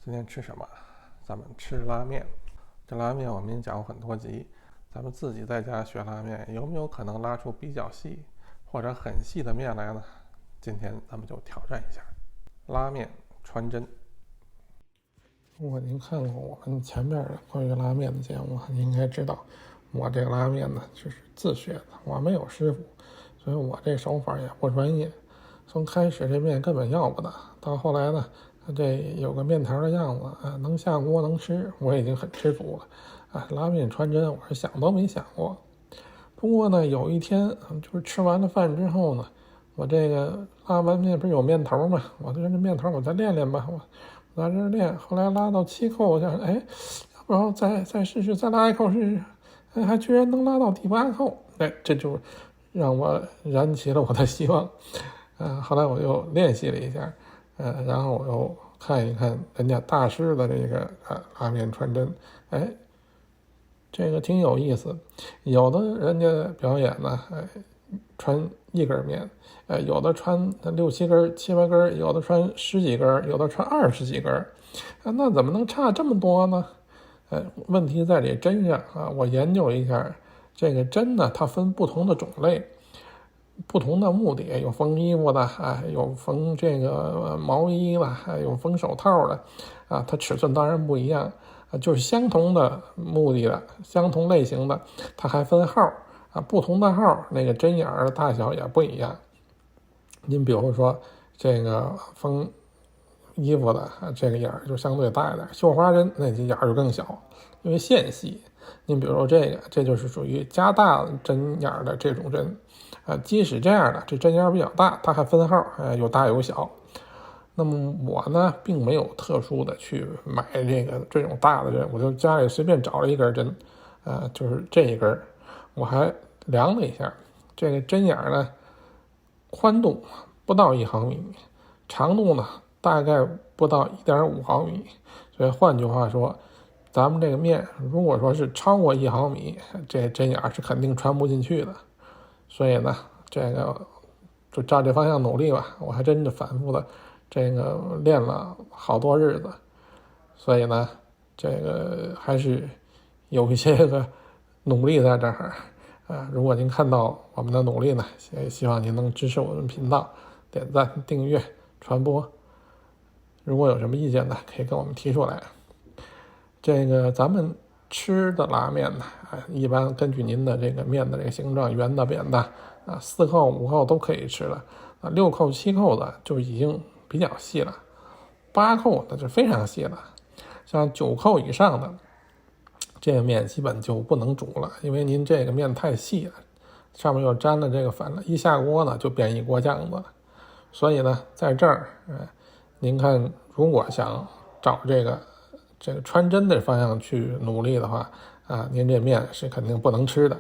今天吃什么？咱们吃拉面。这拉面我们已经讲过很多集，咱们自己在家学拉面，有没有可能拉出比较细或者很细的面来呢？今天咱们就挑战一下拉面穿针。如果您看过我们前面关于拉面的节目，您应该知道我这个拉面呢就是自学的，我没有师傅，所以我这手法也不专业。从开始这面根本要不得，到后来呢这有个面条的样子啊，能下锅能吃，我已经很知足了啊。拉面穿针我是想都没想过。不过呢有一天就是吃完了饭之后呢，我这个拉完面不是有面头吗，我就这面头我再练练吧，我在这练，后来拉到7扣，我想要不然再试试，再拉一口试试，还居然能拉到第8扣，这就让我燃起了我的希望。后来我又练习了一下，然后我又看一看人家大师的这个拉面穿针，这个挺有意思。有的人家表演呢，穿一根面，有的穿6、7根、7、8根，有的穿10几根，有的穿20几根，那怎么能差这么多呢？问题在这针上啊。我研究一下，这个针呢，它分不同的种类。不同的目的，有缝衣服的有缝这个毛衣的，有缝手套的它尺寸当然不一样就是相同的目的的相同类型的，它还分号不同的号那个针眼的大小也不一样。您比如说这个缝衣服的这个眼就相对大一点，绣花针那眼就更小，因为线细。您比如说这就是属于加大针眼的这种针即使这样的这针眼比较大，它还分号有大有小。那么我呢并没有特殊的去买这种大的针，我就家里随便找了一根针就是这一根。我还量了一下这个针眼呢，宽度不到1毫米，长度呢大概不到1.5毫米，所以换句话说，咱们这个面如果说是超过1毫米，这针眼是肯定穿不进去的。所以呢这个就照这方向努力吧，我还真的反复的这个练了好多日子。所以呢这个还是有一些个努力在这儿如果您看到我们的努力呢，也希望您能支持我们频道，点赞、订阅、传播。如果有什么意见呢，可以跟我们提出来。这个咱们吃的拉面呢一般根据您的这个面的这个形状，圆的、扁的4扣、5扣都可以吃了6扣、7扣的就已经比较细了，8扣的就非常细了。像9扣以上的这个面基本就不能煮了，因为您这个面太细了，上面又沾了这个粉了，一下锅呢就变一锅酱子了。所以呢在这儿您看，如果想找这个穿针的方向去努力的话您这面是肯定不能吃的。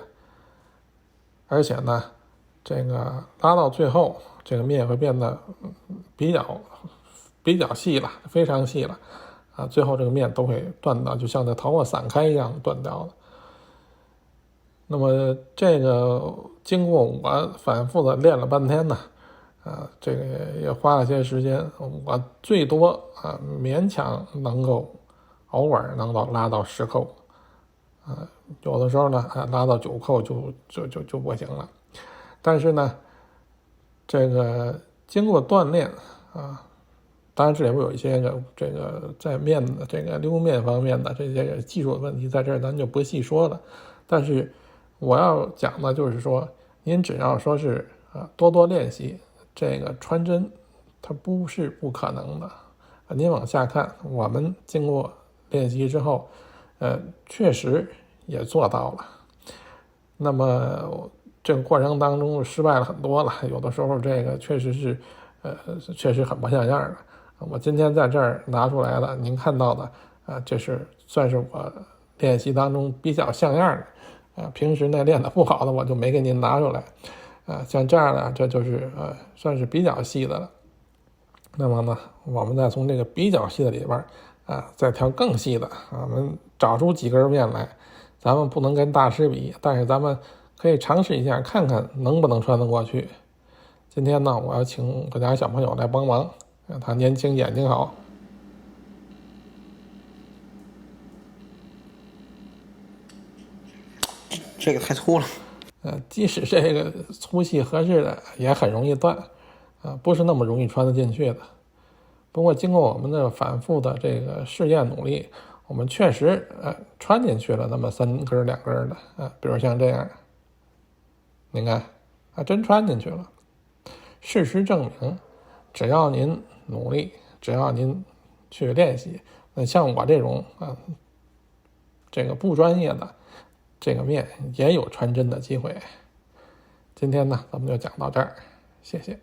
而且呢这个拉到最后，这个面会变得比较细了，非常细了最后这个面都会断掉，就像那头发散开一样断掉了。那么这个经过我反复的练了半天呢这个也花了些时间，我最多勉强能够偶尔能够拉到10扣有的时候呢拉到9扣就不行了。但是呢这个经过锻炼当然这里会有一些这个在面的这个溜面方面的这些技术的问题，在这儿咱就不细说了。但是我要讲的就是说，您只要说是多多练习，这个穿针它不是不可能的您往下看，我们经过练习之后确实也做到了。那么这个过程当中失败了很多了，有的时候这个确实很不像样的。我今天在这儿拿出来的，您看到的这是算是我练习当中比较像样的平时那练得不好的我就没给您拿出来像这样的这就是算是比较细的了。那么呢我们再从这个比较细的里边再挑更细的我们找出几根面来。咱们不能跟大师比，但是咱们可以尝试一下，看看能不能穿得过去。今天呢我要请我家小朋友来帮忙他年轻眼睛好。这个太粗了。即使这个粗细合适的也很容易断，不是那么容易穿得进去的。不过经过我们的反复的这个试验努力，我们确实穿进去了那么3根2根的比如像这样，您看真穿进去了。事实证明，只要您努力，只要您去练习，那像我这种这个不专业的这个面也有穿针的机会。今天呢咱们就讲到这儿，谢谢。